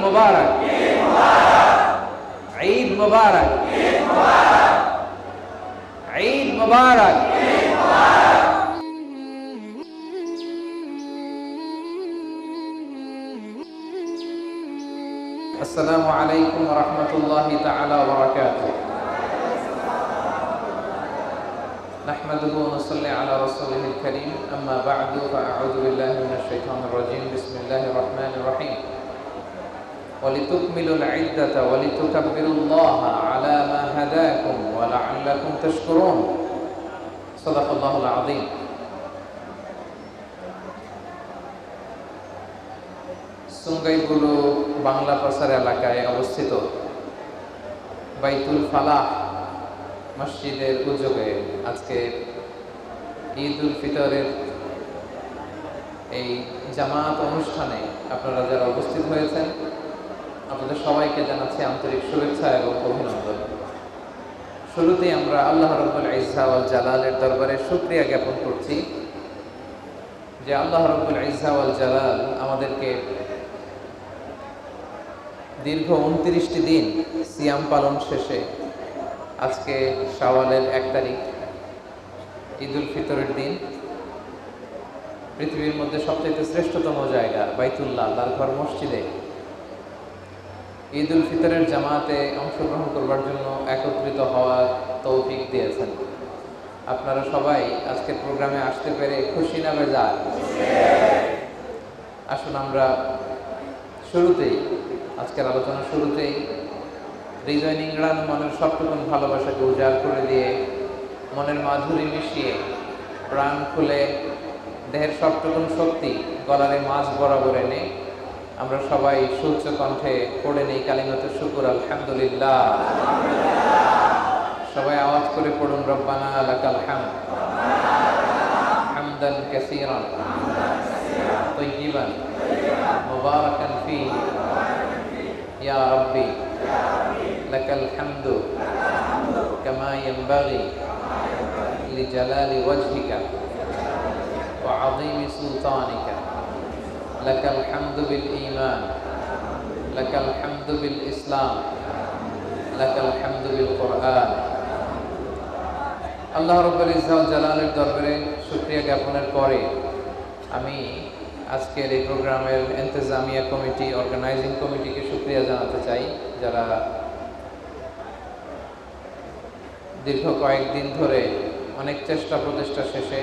মুবারক, ঈদ মুবারক, ঈদ মুবারক। আসসালামু আলাইকুম ওয়া রাহমাতুল্লাহি তাআলা ওয়া বারাকাতুহু। নাহমাদুহু ওয়া নুসাল্লি আলা রাসূলিহিল কারীম, আম্মা বা'দু, ফাআউযু বিল্লাহি মিনাশ শাইতানির রাজীম। বিসমিল্লাহির রাহমানির রাহিম। ওয়ালিতুকমিলুল ইদ্দাতা ওয়ালিতুকাব্বিরুল্লাহা আলা মা হাদাকুম ওয়া লাআল্লাকুম তাশকুরুন। সাদাকাল্লাহুল আযীম। সুঙ্গাইগুলো বাংলা প্রচার এলাকায় অবস্থিত বাইতুল ফালাহ মসজিদের উদ্যোগে আজকে ঈদ উল ফিতরের এই জামাত অনুষ্ঠানে আপনারা যারা উপস্থিত হয়েছেন, আপনাদের সবাইকে জানাচ্ছি আন্তরিক শুভেচ্ছা এবং অভিনন্দন। শুরুতেই আমরা আল্লাহ রাব্বুল ইজ্জা ওয়াল জালালের দরবারে শুকরিয়া জ্ঞাপন করছি যে আল্লাহ রাব্বুল ইজ্জা ওয়াল জালাল আমাদেরকে দীর্ঘ 29টি দিন সিয়াম পালন শেষে আজকে শাওয়ালের 1 তারিখ ঈদ উল ফিতরের দিন, পৃথিবীর মধ্যে সবচেয়ে শ্রেষ্ঠতম জায়গা বাইতুল্লাহ আল্লাহর ঘর মসজিদে ঈদ উল ফিতরের জামাতে অংশগ্রহণ করবার জন্য একত্রিত হওয়ার তৌফিক দিয়েছেন। আপনারা সবাই আজকের প্রোগ্রামে আসতে পেরে খুশি না বেজার? আসুন আমরা শুরুতেই, আজকের আলোচনার শুরুতেই হৃদয় নিংড়ানো মনের সবটুকু ভালোবাসাকে উজাড় করে দিয়ে, মনের মাধুরী মিশিয়ে, প্রাণ খুলে, দেহের সবটুকু শক্তি গলারে মাঝ বরাবর এনে আমরা সবাই সুউচ্চ কণ্ঠে পড়ে নেই কালিমাতুশ শুকর, আলহামদুলিল্লাহ। সবাই আওয়াজ করে পড়ুন, রব্বানা লাকাল হামদ হামদান কাসীরান তাইয়িবান মুবারাকান ফীহি ইয়া রাব্বি লাকাল হামদু কামা ইয়ানবাগি লিজালালি ওয়াজহিকা ওয়া আযীমি সুলতানিকা লাকাল হামদু বিল ঈমান লাকাল হামদু বিল ইসলাম লাকাল হামদু বিল কুরআন। আল্লাহ রাব্বুল ইজ্জা ওয়াল জালালের দরবারে শুকরিয়া জ্ঞাপনের পরে আমি আজকের এই প্রোগ্রামের ইন্তেজামিয়া কমিটি, অর্গানাইজিং কমিটিকে শুকরিয়া জানাতে চাই, যারা দীর্ঘ কয়েকদিন ধরে অনেক চেষ্টা প্রচেষ্টা শেষে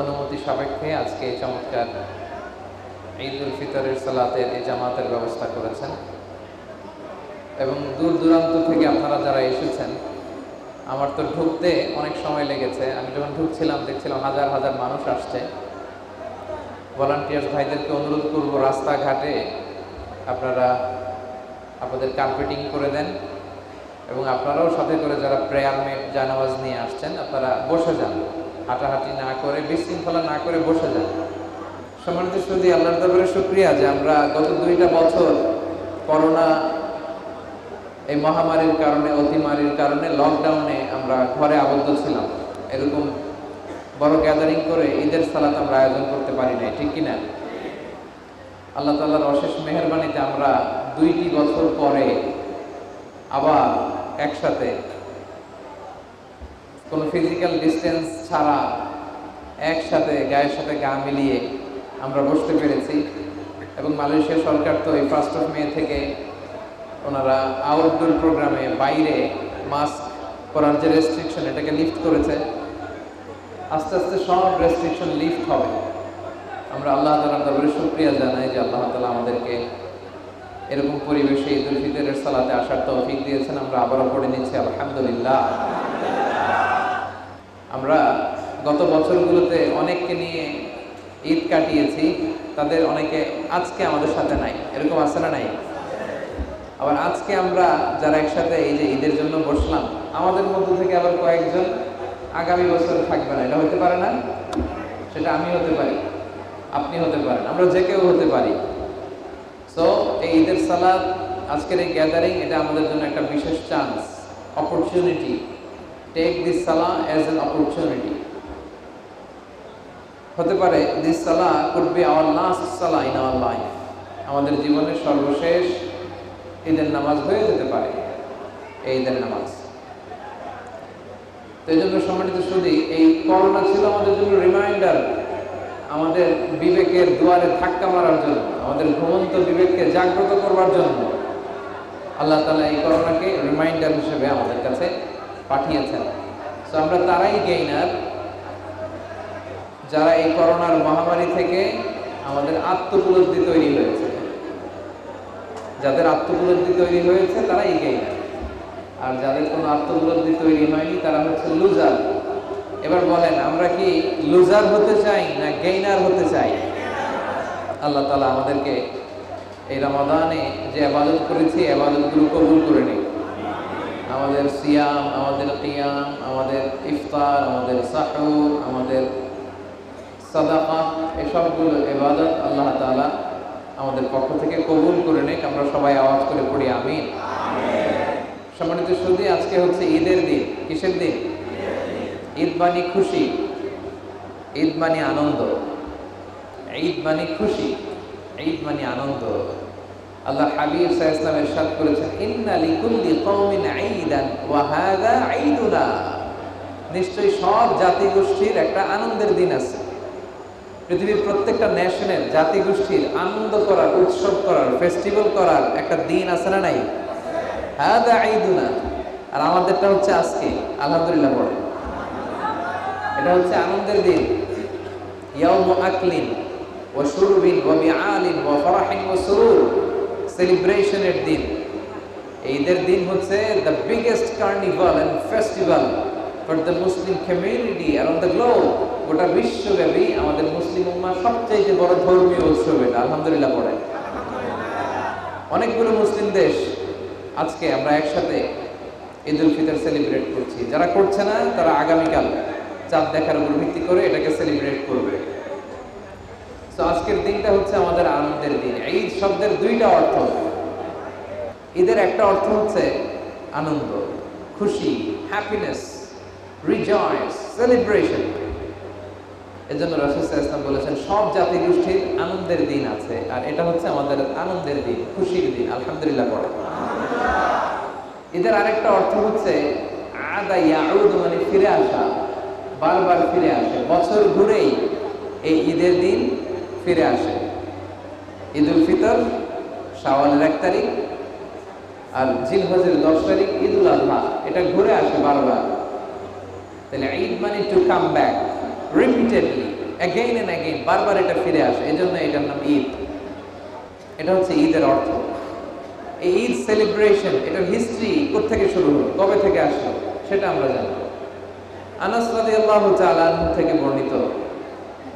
অনুমতি সাপেক্ষে আজকে এই চমৎকার ঈদ উল ফিতরের সালাতের এই জামাতের ব্যবস্থা করেছেন। এবং দূর দূরান্ত থেকে আপনারা যারা এসেছেন, আমার তো ঢুকতে অনেক সময় লেগেছে। আমি যখন ঢুকছিলাম দেখছিলাম হাজার হাজার মানুষ আসছে। ভলান্টিয়ার্স ভাইদেরকে অনুরোধ করব, রাস্তাঘাটে আপনারা আপনাদের কার্পেটিং করে দেন এবং আপনারাও সাথে করে যারা প্রেয়ার মেট জানাওয়াজ নিয়ে আসছেন আপনারা বসে যান, হাঁটাহাঁটি না করে, বিশৃঙ্খলা না করে বসে যান। সম্মানিত সুধী, আল্লাহর দরবারে শুকরিয়া যে আমরা গত 2টা বছর করোনা এই মহামারীর কারণে, অতিমারীর কারণে, লকডাউনে আমরা ঘরে আবদ্ধ ছিলাম। এরকম বড় গ্যাদারিং করে ঈদের সালাত আমরা আয়োজন করতে পারি নাই, ঠিক কিনা? আল্লাহ তাআলার অশেষ মেহেরবানিতে আমরা 2টি বছর পরে আবার একসাথে কোনো ফিজিক্যাল ডিস্টেন্স ছাড়া একসাথে গায়ের সাথে গা মিলিয়ে আমরা বসতে পেরেছি। এবং মালয়েশিয়া সরকার তো এই 1 মে থেকে ওনারা আউটডোর প্রোগ্রামে বাইরে মাস্ক পরার যে রেস্ট্রিকশন, এটাকে লিফট করেছে। আস্তে আস্তে সব রেস্ট্রিকশন লিফট হবে। আমরা আল্লাহ তাআলার দরবারে শুকরিয়া জানাই যে আল্লাহ তাআলা আমাদেরকে এরকম পরিবেশে ঈদ উল ফিতরের সালাতে আসার তৌফিক দিয়েছেন। আমরা আবারও পড়ে নিচ্ছি আলহামদুলিল্লাহ। আমরা গত বছরগুলোতে অনেককে নিয়ে ঈদ কাটিয়েছি, তাদের অনেকে আজকে আমাদের সাথে নাই, এরকম আছে না নাই? আবার আজকে আমরা যারা একসাথে এই যে ঈদের জন্য বসলাম, আমাদের মধ্য থেকে আবার কয়েকজন আগামী বছর থাকবে না, এটা হতে পারে না? সেটা আমি হতে পারি, আপনি হতে পারেন, আমরা যে কেউ হতে পারি। সো এই ঈদের সালাত, আজকের এই গ্যাদারিং, এটা আমাদের জন্য একটা বিশেষ chance, opportunity. Take this salah as an opportunity. হতে পারে this salah could be our last salah in our life, আমাদের জীবনের সর্বশেষ ঈদের নামাজ হয়ে যেতে পারে এই ঈদের নামাজ। তো এই জন্য সম্মানিত শুধু এই করোনা ছিল আমাদের জন্য রিমাইন্ডার, আমাদের বিবেকের দুয়ারে ধাক্কা মারার জন্য, আমাদের ঘুমন্ত বিবেককে জাগ্রত করবার জন্য আল্লাহ তাআলা এই করোনাকে রিমাইন্ডার হিসেবে আমাদের কাছে পাঠিয়েছেন। তো আমরা তারাই গেইনার যারা এই করোনার মহামারী থেকে আমাদের আত্মোপলব্ধি তৈরি হয়েছে। যাদের আত্মোপলব্ধি তৈরি হয়েছে তারাই গেইনার, আর যাদের কোনো আত্মোপলব্ধি তৈরি হয়নি তারা হচ্ছে লুজার। এবার বলেন, আমরা কি লুজার হতে চাই না গেইনার হতে চাই? আল্লাহ তাআলা আমাদেরকে এই রমাদানে যে ইবাদত করেছি ইবাদতগুলো কবুল করে নিন। আমাদের সিয়াম, আমাদের কিয়াম, আমাদের ইফতার, আমাদের সাহুর, আমাদের সাদাকা, এই সবগুলো ইবাদত আল্লাহ তাআলা আমাদের পক্ষ থেকে কবুল করে নিক। আমরা সবাই আওয়াজ করে পড়ি আমিন। সম্মানিত সুধী, আজকে হচ্ছে ঈদের দিন। কিসের দিন? ঈদ মানে খুশি, ঈদ মানে আনন্দ, ঈদ মানে খুশি, ঈদ মানে আনন্দ। আল্লাহ হাবিব সাল্লাল্লাহু আলাইহি ওয়াসাল্লাম ইরশাদ করেছেন, ইন্না লিকুল্লি কওমিন ঈদান ওয়া হাযা ঈদুনা। নিশ্চয়ই সব জাতিগোষ্ঠীর একটা আনন্দের দিন আছে। পৃথিবীর প্রত্যেকটা ন্যাশনের জাতিগোষ্ঠীর আনন্দ করার, উৎসব করার, ফেস্টিভ্যাল করার একটা দিন আছে না নাই? হাযা ঈদুনা। আর আমাদেরটা হচ্ছে আজকে, আলহামদুলিল্লাহ পড়ে। এটা হচ্ছে আনন্দের দিন। ইয়াউমু আকলিন ওয়া শুরবিন ওয়া বিআলিন ওয়া ফারাহিন ওয়া সুরুর, সেলিব্রেশনের দিন। ঈদের দিন হচ্ছে the biggest carnival and festival for the Muslim community around the globe. গোটা বিশ্বব্যাপী আমাদের মুসলিম উম্মাহর সবচেয়ে বড় ধর্মীয় উৎসব এটা, আলহামদুলিল্লাহ পড়ে। অনেকগুলো মুসলিম দেশ আজকে আমরা একসাথে ঈদ উল ফিতর সেলিব্রেট করছি। যারা করছে না তারা আগামীকাল চাঁদ দেখার উপর ভিত্তি করে এটাকে সেলিব্রেট করবে। তো আজকের দিনটা হচ্ছে আমাদের আনন্দের দিন। ঈদ শব্দের দুইটা অর্থ। ঈদের একটা অর্থ হচ্ছে আনন্দ, খুশি, হ্যাপিনেস, রিজয়েস, সেলিব্রেশন। এজন্য রাসূল সাল্লাল্লাহু আলাইহি ওয়াসাল্লাম বলেছেন সব জাতিগোষ্ঠীর আনন্দের দিন আছে, আর এটা হচ্ছে আমাদের আনন্দের দিন, খুশির দিন। আলহামদুলিল্লাহ পড়ে। ঈদের আরেকটা অর্থ হচ্ছে আদা ইয়াউদ, মানে ফিরে আসা, বারবার ফিরে আসে। বছর ঘুরেই এই ঈদের দিন ফিরে আসে। ঈদ উল ফিতর শাওয়ালের 1 তারিখ, আর জিলহজের 10 তারিখ ঈদ উল আযহা। এটা ঘুরে আসে বারবার। তাহলে ঈদ মানে to come back repeatedly, again and again, বারবার এটা ফিরে আসে। এজন্য এটার নাম ঈদ। এটা হচ্ছে ঈদের অর্থ। এই ঈদ সেলিব্রেশন, এটার হিস্ট্রি কোত্থেকে শুরু হলো, কবে থেকে আসলো, সেটা আমরা জানি। আনাস রাদিয়াল্লাহু তাআলা আনহু থেকে বর্ণিত,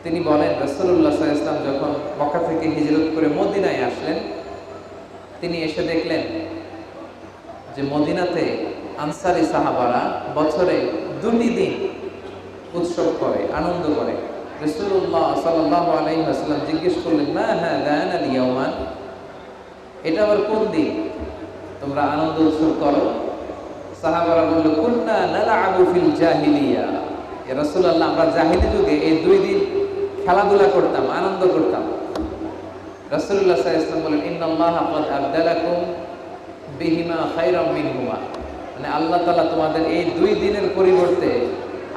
তিনি বলেন রাসূলুল্লাহ সাল্লাল্লাহু আলাইহি ওয়াসাল্লাম যখন মক্কা থেকে হিজরত করে মদিনায় আসলেন, তিনি এসে দেখলেন যে মদিনাতে আনসারী সাহাবারা বছরে 2টি দিন উৎসব করে, আনন্দ করে। রাসূলুল্লাহ সাল্লাল্লাহু আলাইহি ওয়াসাল্লাম জিজ্ঞেস করলেন, মা হাযান আল ইয়াওমান, এটা আবার কোন দিন তোমরা আনন্দ উৎসব করো? সাহাবারা বলল, কুন্না নালআবু ফিল জাহিলিয়া। ইয়া রাসূলুল্লাহ, আমরা জাহিলি যুগে এই 2 দিন খেলাধুলা করতাম, আনন্দ করতাম। রাসূলুল্লাহ সাল্লাল্লাহু আলাইহি ওয়াসাল্লাম বলেন, ইন্নাল্লাহা ক্বাদ আবদালাকুম বিহিমা খায়রাম মিনহুমা, মানে আল্লাহ তাআলা তোমাদের এই 2 দিনের পরিবর্তে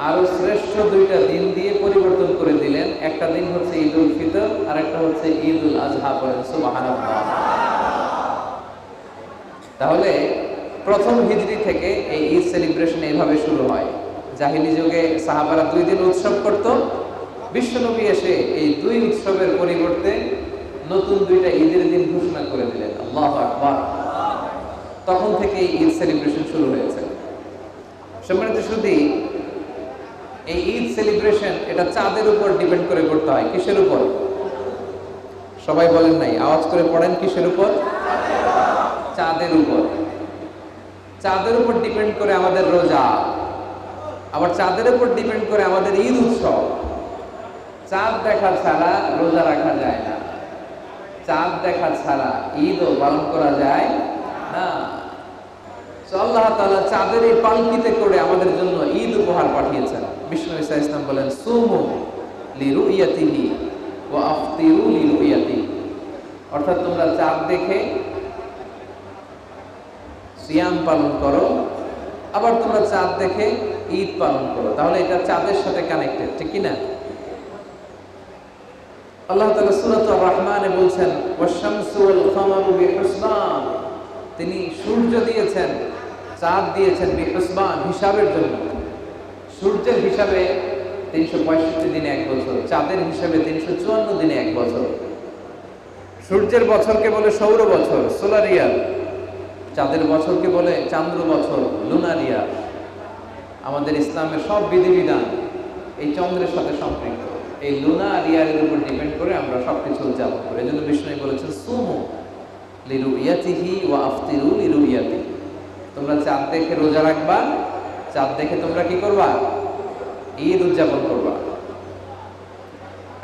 আরো শ্রেষ্ঠ 2টা দিন দিয়ে পরিবর্তন করে দিলেন। একটা দিন হচ্ছে ঈদ উল ফিতর, আর একটা হচ্ছে ঈদ উল আযহা। বলেন সুবহানাল্লাহ। তাহলে প্রথম হিজরি থেকে এই ঈদ সেলিব্রেশন এইভাবে শুরু হয়। জাহিলি যুগে সাহাবারা 2 দিন উৎসব করত। বিশ্বনবী এসে এই 2 উৎসবের পরিবর্তে নতুন 2টা ঈদের দিন ঘোষণা করে দিলেন। আল্লাহু আকবার। তখন থেকে ঈদ সেলিব্রেশন শুরু হয়েছে। সম্মানিত সুধী, এই ঈদ সেলিব্রেশন এটা চাঁদের উপর ডিপেন্ড করে করতে হয়। কিসের উপর? সবাই বলেন নাই, আওয়াজ করে পড়েন। কিসের উপর? চাঁদের উপর। চাঁদের উপর ডিপেন্ড করে আমাদের রোজা, আবার চাঁদের উপর ডিপেন্ড করে আমাদের ঈদ উৎসব। চাঁদ দেখা ছাড়া রোজা রাখা যায় না, চাঁদ দেখা ছাড়া ঈদও পালন করা যায় না। আল্লাহ তাআলা চাঁদের এই পালকিতে করে আমাদের জন্য ঈদ উপহার পাঠিয়েছেন। বিষ্ণু ঈসা ইসলাম বলেন, সুমু লিরুইয়াতিহি ওয়া আফতিরু লিরুইয়াতিহি, অর্থাৎ তোমরা চাঁদ দেখে সিয়াম পালন করো, আবার তোমরা চাঁদ দেখে ঈদ পালন করো, তাহলে এটা চাঁদের সাথে কানেক্টেড, ঠিক কি না? আল্লাহ তাআলা সূরাতুর রহমানে বলছেন ওয়াশ-শামসু ওয়াল কামারু বিহুসবান, তিনি সূর্য দিয়েছেন, চাঁদ দিয়েছেন বিহুসবান, হিসাবের জন্য। সূর্যের হিসাবে 365 দিনে এক বছর, চাঁদের হিসাবে 354 দিনে এক বছর। সূর্যের বছরকে বলে সৌর বছর, সোলার ইয়ার। চাঁদের বছরকে বলে চান্দ্র বছর, লুনার ইয়ার। আমাদের ইসলামের সব বিধিবিধান এই চন্দ্রের সাথে সম্পৃক্ত। এই লুনার ইয়ারের উপর ডিপেন্ড করে আমরা সবকিছু উদযাপন করি। এজন্য বিষ্ণু বলেছেন সুমু লিরুইয়াতিহি ওয়া আফতিরু লিরুইয়াতিহি, তোমরা চাঁদ দেখে রোজা রাখবা, চাঁদ দেখে তোমরা কি করবা? ঈদ উদযাপন করবা।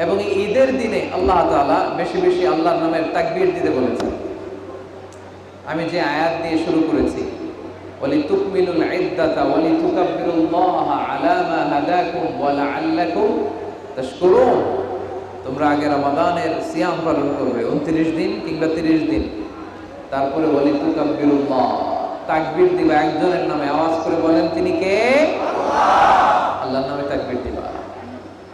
এবং এই ঈদের দিনে আল্লাহ তাআলা বেশি বেশি আল্লাহর নামের তাকবীর দিতে বলেছেন। আমি যে আয়াত দিয়ে শুরু করেছি, ওয়ালিতুকমিলুল ইদ্দাতা ওয়ালিতুকাব্বিরুল্লাহা আলা মা হাদাকুম ওয়া লাআল্লাকুম তাশকুরুন, তোমরা আগে রমাদানের সিয়াম পালন করবে 29 দিন কিংবা 30 দিন, তারপরে ওয়ালিতুকাব্বিরুল্লাহ, তাকবীর দিবা একজনের নামে, আওয়াজ করে বলেন তিনি কে? আল্লাহ। আল্লাহর নামে তাকবীর দিবা।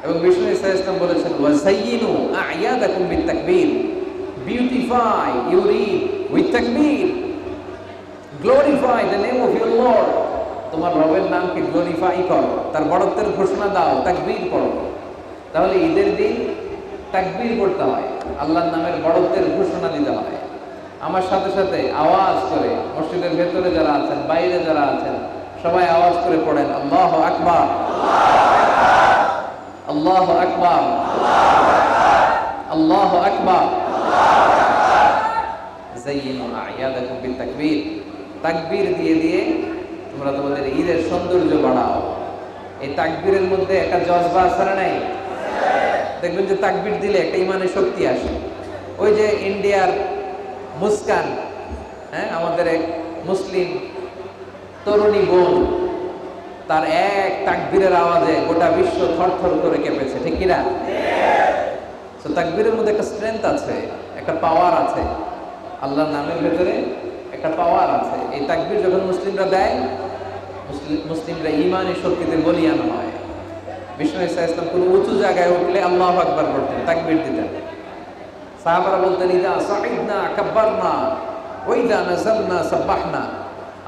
এবং বিষ্ণু ইসা ইসলাম বলেছেন ওয়াযায়্যিনু আ'য়াদাকুম বিত-তাকবীর, বিউটিফাই ইউর ঈদ উইথ তাকবীর, glorify the name of your Lord, তোমার রবের নামকে গ্লোরিফাই করো, তার বড়ত্বের ঘোষণা দাও, তাকবীর পড়ো। তাহলে ঈদের দিন তাকবীর পড়তে হয়, আল্লাহর নামের বড়ত্বের ঘোষণা দিতে হয়। আমার সাথে সাথে আওয়াজ করে, মসজিদের ভেতরে যারা আছেন, বাইরে যারা আছেন, সবাই আওয়াজ করে পড়েন আল্লাহু আকবার, আল্লাহু আকবার, আল্লাহু আকবার। যায়্যিনু আ'য়াদাকুম বিত-তাকবীর, তাকবীর দিয়ে দিয়ে তোমরা তোমাদের ঈদের সৌন্দর্য বাড়াও। এই তাকবীরের মধ্যে একটা জজবা আছে না নাই? দেখবেন যে তাকবীর দিলে একটা ইমানের শক্তি আসে। ওই যে ইন্ডিয়ার মুস্কান, হ্যাঁ, আমাদের এক মুসলিম তরুণী বোন, তার এক তাকবীরের আওয়াজে গোটা বিশ্ব থরথর করে কেঁপেছে, ঠিক কিনা? তো তাকবীরের মধ্যে একটা স্ট্রেংথ আছে, একটা পাওয়ার আছে, আল্লাহর নামের ভেতরে একটা পাওয়ার আছে। এই তাকবীর যখন মুসলিমরা দেয়, মুসলিমরা ইমানের শক্তিতে বলিয়ান হয়। বিষ্ণু ইসা ইসলাম কোন উঁচু জায়গায় উঠলে আল্লাহু আকবার বলতেন, তাকবীর দিতেন। সাহাবারা বলতেন ইদা সাইদনা কাব্বারনা ওয়া ইদা নাযালনা সাব্বাহনা,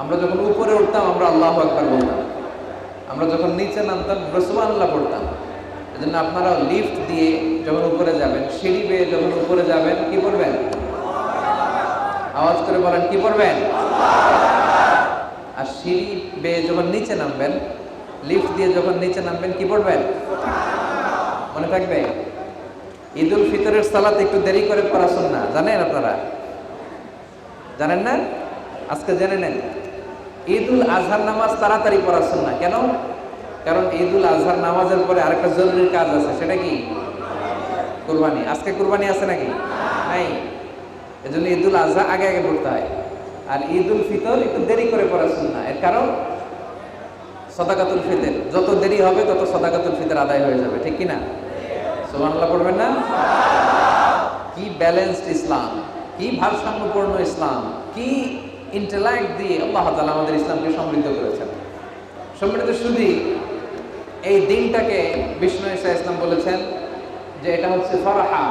আমরা যখন উপরে উঠতাম আমরা আল্লাহু আকবার বলতাম, আমরা যখন নিচে নামতাম সুবহানাল্লাহ পড়তাম। এজন্য আপনারা লিফট দিয়ে যখন উপরে যাবেন, সিঁড়ি বেয়ে যখন উপরে যাবেন, কি পড়বেন? আওয়াজ করে বলেন কি পড়বেন? আর সিঁড়ি বেয়ে যখন নিচে নামবেন, লিফট দিয়ে যখন নিচে নামবেন, কি পড়বেন? মনে থাকবে? ঈদুল ফিতরের সালাত একটু দেরি করে পড়া সুন্নাহ, জানেন আপনারা? জানেন না? আজকে জেনে নেন। ঈদুল আজহার নামাজ তাড়াতাড়ি পড়া সুন্নাহ। কেন? কারণ ঈদুল আজহার নামাজের পরে আরেকটা জরুরি কাজ আছে, সেটা কি? কুরবানি। আজকে কুরবানি আছে নাকি? নাই। এজন্য ঈদুল আজহা আগে আগে পড়তে হয়, আর ঈদুল ফিতর একটু দেরি করে পড়া সুন্নাহ। এর কারণ সাদাকাতুল ফিতর, যত দেরি হবে তত সাদাকাতুল ফিতর আদায় হয়ে যাবে, ঠিক কি না? সুবহানাল্লাহ পড়বেন না? কি ব্যালেন্সড ইসলাম, কি ভারসাম্যপূর্ণ ইসলাম, কি ইন্টেলেক্ট দিয়ে আল্লাহ তাআলা আমাদের ইসলামকে সমৃদ্ধ করেছেন। সমৃদ্ধ শুধু এই দিনটাকে বিষ্ণু ইসা ইসলাম বলেছেন যে এটা হচ্ছে ফারহা,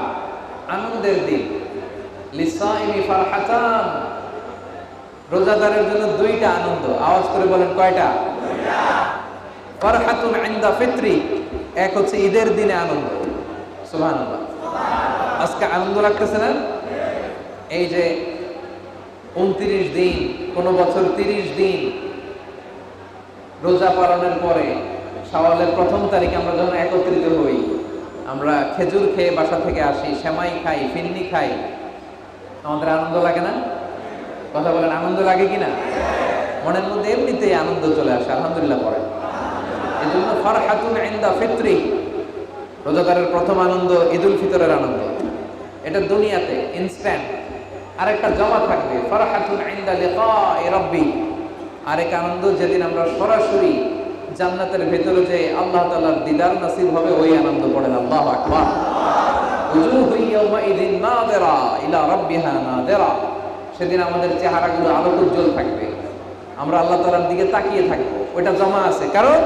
আনন্দের দিন। লিসাইমি ফারহাতান, রোজাদারের জন্য দুইটা আনন্দ। আওয়াজ করে বলেন কয়টা? দুইটা। ফারহাতুন ইনদা ফিত্রি, এক হচ্ছে ঈদের দিনে আনন্দ। সুবহানাল্লাহ। আজকে আনন্দ লাগতেছে না? এই যে 29 দিন, কোন বছর 30 দিন রোজা পালনের পরে শাওয়ালের প্রথম তারিখে আমরা যখন একত্রিত হই, আমরা খেজুর খেয়ে বাসা থেকে আসি, সেমাই খাই, ফিন্নি খাই, আমাদের আনন্দ লাগে না? কথা বলেন, আনন্দ লাগে কিনা? মনের মধ্যে এমনিতেই আনন্দ চলে আসে, আলহামদুলিল্লাহ পড়ে। এই জন্য ফারহাতুন ইনদা ফিত্রি, রোজাদারের প্রথম আনন্দ ঈদুল ফিতরের আনন্দ। এটা দুনিয়াতে ইনস্ট্যান্ট। আরেকটা জমা থাকবে, ফারহাতুন ইনদা লিকাই রাব্বি, আরেক আনন্দ যেদিন আমরা সরাসরি জান্নাতের ভেতরে যে আল্লাহ তাআলার দিদার নসিব হবে, ওই আনন্দ। পড়েন আল্লাহু আকবার। উজুহু ইয়াওমাইযিন নাযিরা ইলা রাব্বিহা নাযিরা, সেদিন আমাদের চেহারাগুলো আলোকোজ্জ্বল থাকবে, আমরা আল্লাহ তাআলার দিকে তাকিয়ে থাকবো, ওইটা জমা আছে। কারণ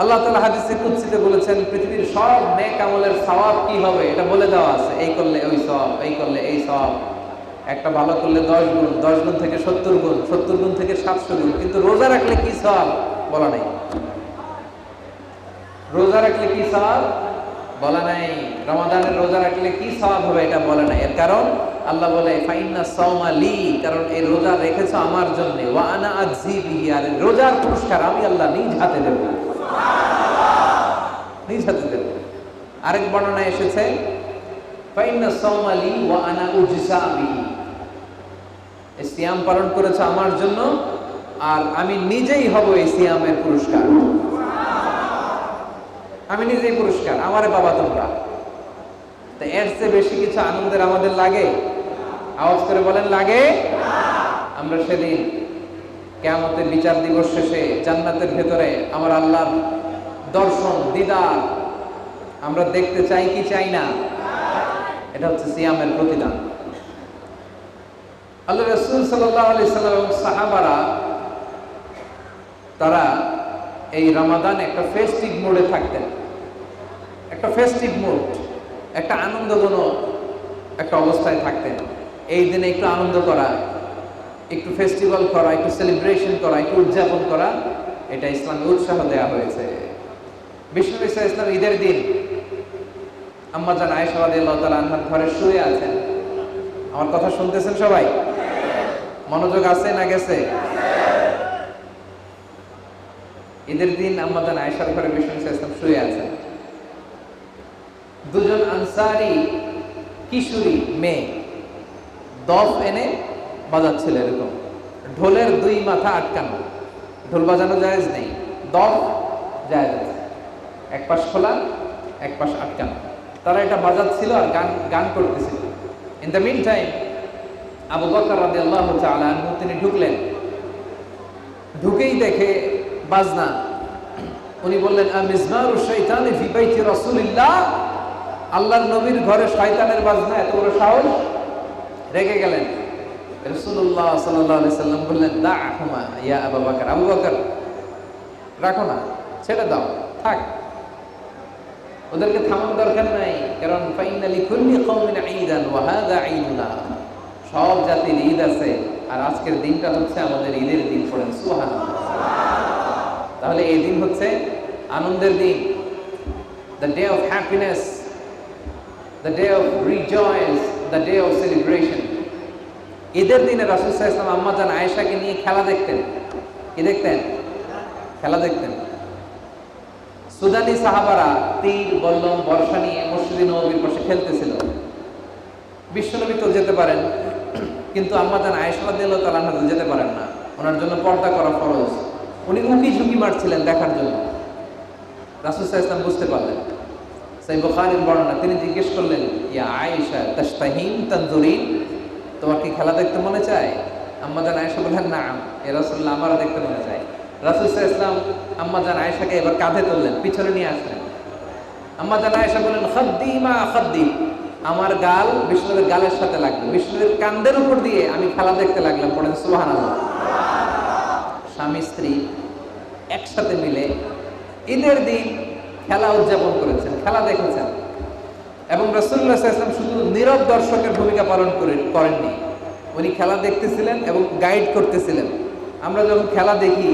আল্লাহ তাআলা হাদিসে কুদসিতে বলেছেন পৃথিবীর সব নেক আমলের সওয়াব কি হবে এটা বলে দেওয়া আছে। এই করলে ওই সওয়াব, এই করলে এই সওয়াব। একটা ভালো করলে 10 গুণ, 10 গুণ থেকে 70 গুণ, 70 গুণ থেকে 700 গুণ। কিন্তু রোজা রাখলে কি সওয়াব বলা নাই। রোজা রাখলে কি সওয়াব বলা নাই। রমাদানের রোজা রাখলে কি সওয়াব হবে এটা বলে নাই। এর কারণ আল্লাহ বলে ফাইন্না সাওমা লি, কারণ এই রোজা রেখেছো আমার জন্য। ওয়া আনা আযি বিহি, আর রোজার পুরস্কার আমি আল্লাহ নিজ হাতে দেব, নিজ হাতে দেব। আরেক বর্ণনায় এসেছে ফাইন্না সাওমা লি ওয়া আনা উজসা বিহি, এই সিয়াম পালন করেছো আমার জন্য আর আমি নিজেই হব এই সিয়ামের পুরস্কার। আমি নিজেই পুরস্কার, আমারে বাবা তোমরা। তো এর চেয়ে বেশি কিছু আনন্দের আমাদের লাগে? আওয়াজ করে বলেন লাগে? আমরা সেদিন কিয়ামতের বিচার দিবস শেষে জান্নাতের ভেতরে আমার আল্লাহর দর্শন দিদার আমরা দেখতে চাই কি চাই না? এটা হচ্ছে সিয়ামের প্রতিদান। আল্লাহ রাসূল সাল্লাল্লাহু আলাইহি সাল্লাম এবং সাহাবারা তারা এই রমাদান একটা ফেস্টিভ মোডে থাকতেন। একটা ফেস্টিভ মুড, একটা আনন্দঘন একটা অবস্থায় থাকতেন। এই দিনে একটু আনন্দ করা, একটু ফেস্টিভ্যাল করা, একটু সেলিব্রেশন করা, একটু উদযাপন করা, এটা ইসলামে উৎসাহ দেওয়া হয়েছে। বিষ্ণু ইসলাম ঈদের দিন আম্মা জান আয়েশা রাদিয়াল্লাহু তাআলা আনহার ঘরে শুয়ে আছেন। আমার কথা শুনতেছেন সবাই? মনোযোগ আছে না গেছে? ঈদের দিন আম্মা জান আয়েশার ঘরে বিষ্ণু ইসলাম শুয়ে আছেন। দুজন আনসারি কিশোরী মেয়ে দফ এনে বাজাচ্ছিল, এরকম ঢোলের দুই মাথা আটকানো। ঢোল বাজানো জায়েজ নেই, দফ জায়েজ আছে, এক পাশ খোলা এক পাশ আটকানো। তারা এটা বাজাচ্ছিল আর গান গান করতেছিল। In the mean time Abu Bakr রাদিয়াল্লাহু তাআলা আনহু তিনি ঢুকলেন। ঢুকেই দেখে বাজনা। উনি বললেন আমিজমারু শাইতানি ফি বাইতি রাসূলিল্লাহ, আল্লাহর নবীর ঘরে শয়তানের বাজনা, এত বড় সাহস! রেগে গেলেন। রাসূলুল্লাহ সাল্লাল্লাহু আলাইহি সাল্লাম বললেন দা'হুমা ইয়া আবু বকর, আবু বকর রাখো না, ছেড়ে দাও, থাক, ওদেরকে থামানোর দরকার নাই। কারণ ফাইন্না লিকুল্লি কওমিন ঈদান ওয়া হাযা ঈদুনা, সব জাতির ঈদ আছে আর আজকের দিনটা হচ্ছে আমাদের ঈদের দিন। পড়েন সুবহানাল্লাহ। তাহলে এই দিন হচ্ছে আনন্দের দিন, the day of happiness, the day of rejoice, the day of celebration. ঈদের দিনে রাসূল সাল্লাল্লাহু আলাইহি ওয়াসাল্লাম আম্মা জান আয়েশাকে নিয়ে খেলা দেখতেন। কি দেখতেন? খেলা দেখতেন। সুদানি সাহাবারা তীর, বল্লম, বর্ষা নিয়ে মসজিদে নববীর পাশে খেলতেছিল। বিশ্বনবী তো যেতে পারেন, কিন্তু আম্মা জান আয়েশা রাদিয়াল্লাহু তাআলা আনহা যেতে পারেন না, ওনার জন্য পর্দা করা ফরজ। উনি উকি ঝুঁকি মারছিলেন দেখার জন্য। রাসূল সাল্লাল্লাহু আলাইহি ওয়াসাল্লাম বুঝতে পারলেন। সেই বুখারীর বর্ণনা, তিনি জিজ্ঞেস করলেন ইয়া আয়েশা তাশতাহিন তানজুরিন, তোমার কি খেলা দেখতে মনে চায়? আম্মা জান আয়েশা বললেন নাম, এ রাসূলুল্লাহ আমারও দেখতে মনে চায়। রাসূল সাল্লাল্লাহু আলাইহি ওয়াসাল্লাম আম্মা জান আয়েশাকে এবার কাঁধে তুললেন, পিছনে নিয়ে আসলেন। আম্মা জান আয়েশা বললেন খাদ্দি মা খাদ্দি, আমার গাল বিষ্ণুর গালের সাথে লাগলো, বিষ্ণুর কাঁধের উপর দিয়ে আমি খেলা দেখতে লাগলাম। পড়েন সুবহানাল্লাহ। স্বামী স্ত্রী একসাথে মিলে ঈদের দিন খেলা উদযাপন করেছেন, খেলা দেখেছেন। এবং রাসূলুল্লাহ সাল্লাল্লাহু আলাইহি ওয়াসাল্লাম শুধু নীরব দর্শকের ভূমিকা পালন করেননি, উনি খেলা দেখতেছিলেন এবং গাইড করতেছিলেন। আমরা যখন খেলা দেখি,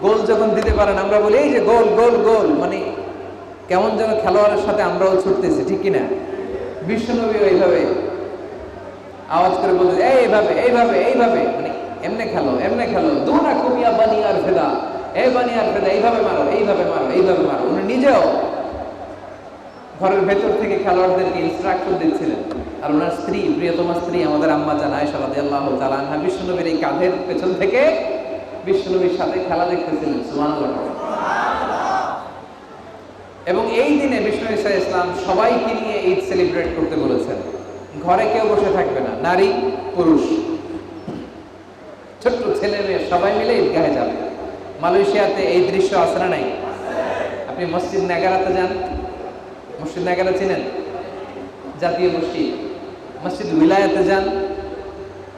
গোল যখন দিতে পারেন আমরা বলি এই যে গোল গোল গোল, মানে কেমন যেন খেলোয়াড়ের সাথে আমরাও ছুটতেছি, ঠিক কিনা? বিশ্বনবী এইভাবে আওয়াজ করে বলতে এইভাবে এইভাবে এইভাবে, মানে এমনে খেলো এমনে খেলো, দুনা কুমিয়া বানি আর ফেদা, এই বানি আর ফেদা, এইভাবে মারো এইভাবে মারো এইভাবে মারো। উনি নিজেও ঘরের ভেতর থেকে খেলোয়াড়দেরকে ইনস্ট্রাকশন দিচ্ছিলেন। আর ওনার স্ত্রী, প্রিয়তমা স্ত্রী আমাদের আম্মা জান আয়েশা রাদিয়াল্লাহু তাআলা আনহা বিশ্বনবীর এই কাঁধের পেছন থেকে বিশ্বনবীর সাথে খেলা দেখতেছিলেন। সুবহানাল্লাহ। এবং এই দিনে বিষ্ণু ঈসা ইসলাম সবাইকে নিয়ে ঈদ সেলিব্রেট করতে বলেছেন। ঘরে কেউ বসে থাকবে না, নারী পুরুষ ছোট্ট ছেলে মেয়ে সবাই মিলে ঈদগাহে যাবে। মালয়েশিয়াতে এই দৃশ্য আছে না নাই? আপনি মসজিদ নাগারাতে যান, মসজিদ নাগারা চিনেন? জাতীয় মসজিদ। মসজিদ উইলায়াতে যান,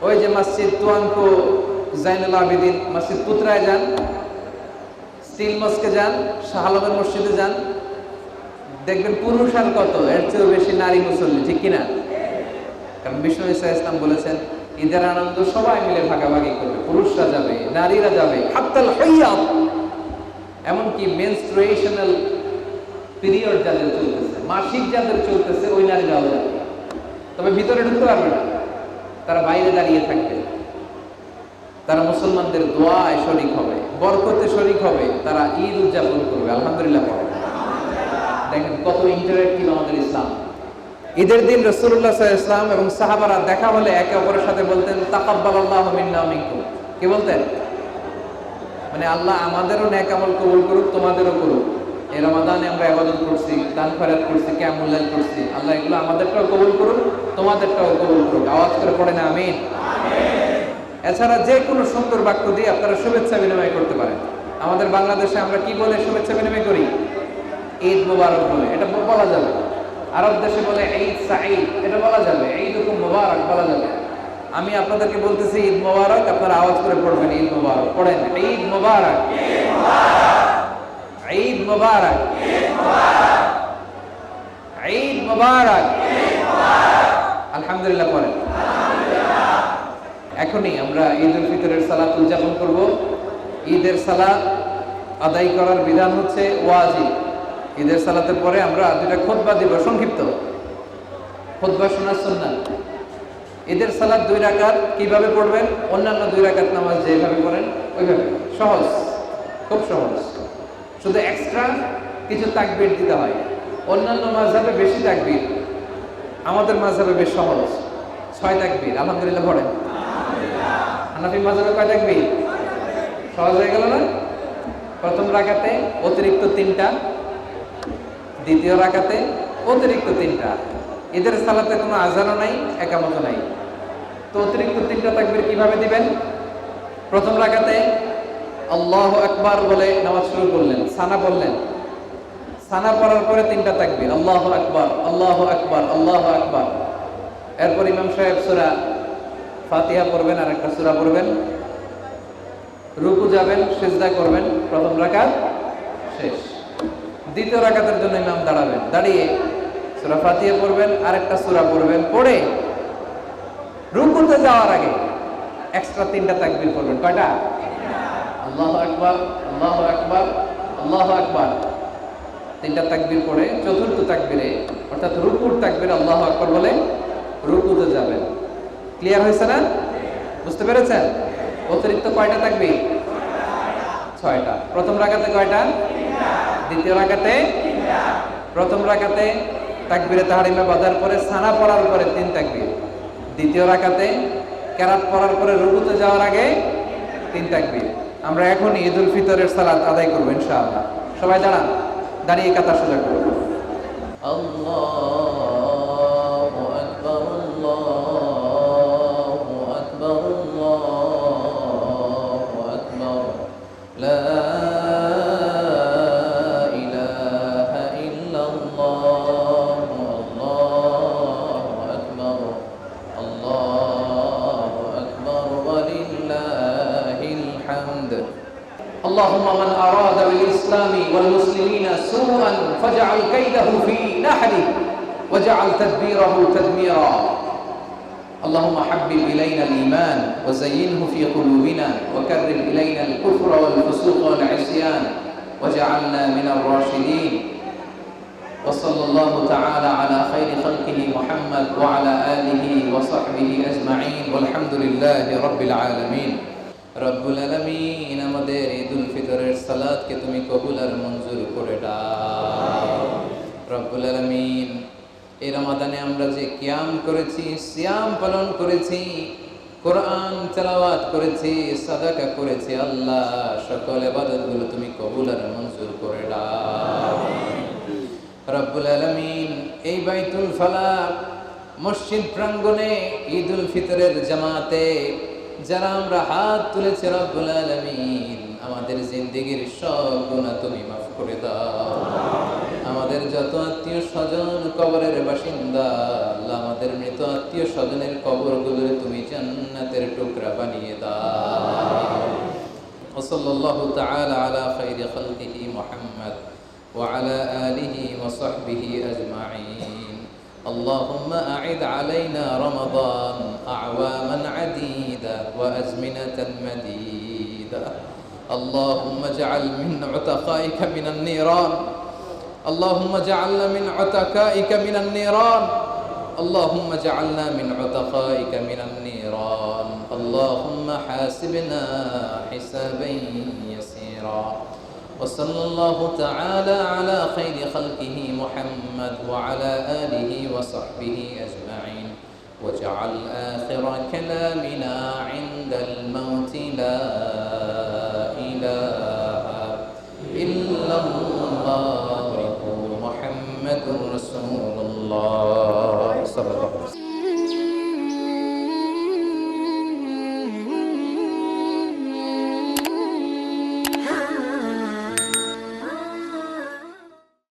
ওই যে মসজিদ তুয়াঙ্কো জাইনুল আবেদিন মসজিদ পুত্রায় যান, স্টিল মস্কে যান, শাহ আলমের মসজিদে যান, দেখবেন পুরুষ আর কত, এর চেয়েও বেশি নারী মুসল্লি, ঠিক কিনা? কারণ বিষ্ণু ঈসা ইসলাম বলেছেন ঈদের আনন্দ সবাই মিলে ভাগাভাগি করবে, পুরুষরা যাবে, নারীরা যাবে, হাত্তাল হাইয়াত, এমনকি মেনস্ট্রুয়েশনাল পিরিয়ড যাদের চলতেছে, মাসিক যাদের চলতেছে, ওই নারীরাও যাবে। তবে ভিতরে ঢুকতে পারবে না, তারা বাইরে দাঁড়িয়ে থাকবে, তারা মুসলমানদের দোয়ায় শরীক হবে, বরকতে শরীক হবে, তারা ঈদ উদযাপন করবে। আলহামদুলিল্লাহ পড়ে। দেখেন কত ইন্টারেক্টিভ আমাদের ইসলাম। ঈদের দিন রাসূলুল্লাহ সাল্লাল্লাহু আলাইহি ওয়াসাল্লাম এবং সাহাবারা দেখা হলে একে অপরের সাথে বলতেন তাকাব্বালাল্লাহু মিন্না ওয়া মিনকুম। কি বলতেন? মানে আল্লাহ আমাদেরও নেক আমল কবুল করুক, তোমাদেরও করুক। এই রমাদানে আমরা ইবাদত করছি, দান খয়রাত করছি, কিয়ামুল লাইল করছি, আল্লাহ এগুলো আমাদেরটাও কবুল করুক, তোমাদেরটাও কবুল করুক। আওয়াজ করে পড়েন আমিন। এছাড়া যে কোনো সুন্দর বাক্য দিয়ে আপনারা শুভেচ্ছা বিনিময় করতে পারেন। আমাদের বাংলাদেশে আমরা কি বলে শুভেচ্ছা বিনিময় করি? ঈদ মোবারক বলে, এটা বলা যাবে। আরব দেশে বলে ঈদ সাঈদ, এটা বলা যাবে। ঈদুকুম মুবারক বলা যাবে। আমি আপনাদেরকে বলতেছি ঈদ মোবারক, আপনারা আওয়াজ করে পড়বেন ঈদ মোবারক। পড়েন ঈদ মোবারক, ঈদ মোবারক, ঈদ মোবারক। আলহামদুলিল্লাহ পড়েন। এখনই আমরা ঈদ উল ফিতরের সালাত উদযাপন করব। ঈদের সালাত আদায় করার বিধান হচ্ছে ওয়াজিব। ঈদের সালাতের পরে আমরা দুইটা খুতবা দিব, সংক্ষিপ্ত খুতবা শোনার সুন্নাত। ঈদের সালাত 2 রাকাত কিভাবে পড়বেন? অন্যান্য 2 রাকাত নামাজ যেভাবে পড়েন ওইভাবে, সহজ, খুব সহজ। শুধু এক্সট্রা কিছু তাকবীর দিতে হয়। অন্যান্য মাযহাবে বেশি তাকবীর, আমাদের মাযহাবে বেশ সহজ, 6 তাকবীর। আলহামদুলিল্লাহ পড়েন। হানাফি মাযহাবে কয় তাকবীর? সহজ হয়ে গেল না? প্রথম রাকাতে অতিরিক্ত 3টা, দ্বিতীয় রাকাতে অতিরিক্ত 3টা। ঈদের সালাতে কোনো আযানও নাই, একামতও নাই, তো অতিরিক্ত 3টা তাকবীর কিভাবে দিবেন? প্রথম রাকাতে আল্লাহু আকবার বলে নামাজ শুরু করলেন, সানা বললেন, সানা পড়ার পরে 3টা তাকবীর, আল্লাহু আকবার, আল্লাহু আকবার, আল্লাহু আকবার। এরপর ইমাম সাহেব সূরা ফাতিহা পড়বেন, আর একটা সূরা পড়বেন, রুকু যাবেন, সিজদা করবেন, প্রথম রাকাত শেষ। দ্বিতীয় রাকাতের জন্য ইমাম দাঁড়াবেন, দাঁড়িয়ে সূরা ফাতিহা পড়বেন, আরেকটা সূরা পড়বেন, পড়ে রুকুতে যাওয়ার আগে এক্সট্রা 3টা তাকবীর পড়বেন। কয়টা? আল্লাহু আকবার, আল্লাহু আকবার, আল্লাহু আকবার। 3টা তাকবীর পড়ে চতুর্থ তাকবীরে অর্থাৎ রুকুর তাকবীরে আল্লাহু আকবার বলে রুকুতে যাবেন। ক্লিয়ার হয়েছে না? বুঝতে পেরেছেন? অতিরিক্ত কয়টা তাকবীর? 6টা। প্রথম রাকাতে কয়টা? দ্বিতীয় রাকাতে 3টা। প্রথম রাকাতে তাকবীরে তাহরিমা বাঁধার পরে সানা পড়ার পরে 3 তাকবীর। দ্বিতীয় রাকাতে কেরাত পড়ার পরে রুকুতে যাওয়ার আগে 3 তাকবীর। আমরা এখন ঈদ উল ফিতরের সালাত আদায় করব ইনশাআল্লাহ। সবাই দাঁড়ান, দাঁড়িয়ে কাতার সোজা করুন। আল্লাহু আকবার, আল্লাহু আকবার, আল্লাহু আকবার। লা اللهم من أراد بالإسلام والمسلمين سوءا فاجعل كيده في نحره واجعل تدبيره تدميرا اللهم حبب إلينا الإيمان وزينه في قلوبنا وكرر إلينا الكفر والفسوق والعصيان واجعلنا من الراشدين وصلى الله تعالى على خير خلقه محمد وعلى آله وصحبه أجمعين والحمد لله رب العالمين। রব্বুল আলামিন আমাদের ঈদুল ফিতরের সালাতকে তুমি কবুল আর মঞ্জুর করে দাও। রব্বুল আলামিন এই রমাদানে আমরা যে কিয়াম করেছি, সিয়াম পালন করেছি, কোরআন তেলাওয়াত করেছি, সাদাকা করেছি, আল্লাহ সকল ইবাদতগুলো তুমি কবুল আর মঞ্জুর করে দাও। রব্বুল আলামিন এই বাইতুল ফালাক মসজিদ প্রাঙ্গণে ঈদুল ফিতরের জামাতে যারা আমরা হাত তুলেছি, রব্বুল আলামিন আমাদের জিন্দেগীর সব গুনাহ তুমি মাফ করে দাও। আমাদের যত আত্মীয় স্বজন কবরের বাসিন্দা, আল্লাহ আমাদের মৃত আত্মীয় স্বজনের কবরগুলো তুমি জান্নাতের টুকরা বানিয়ে দাও। وصلى الله تعالى على خير خلقه محمد وعلى آله وصحبه أجمعين. اللهم أعد علينا رمضان أعواما عديدة وأزمنة مديدة. اللهم اجعل من عتقائك من النيران، اللهم اجعلنا من عتقائك من النيران، اللهم اجعلنا من عتقائك من النيران. اللهم حاسبنا حسابا يسيرا. وصلى الله تعالى على خير خلقه محمد وعلى آله وصحبه أجمعين. وجعل آخر كلامنا عند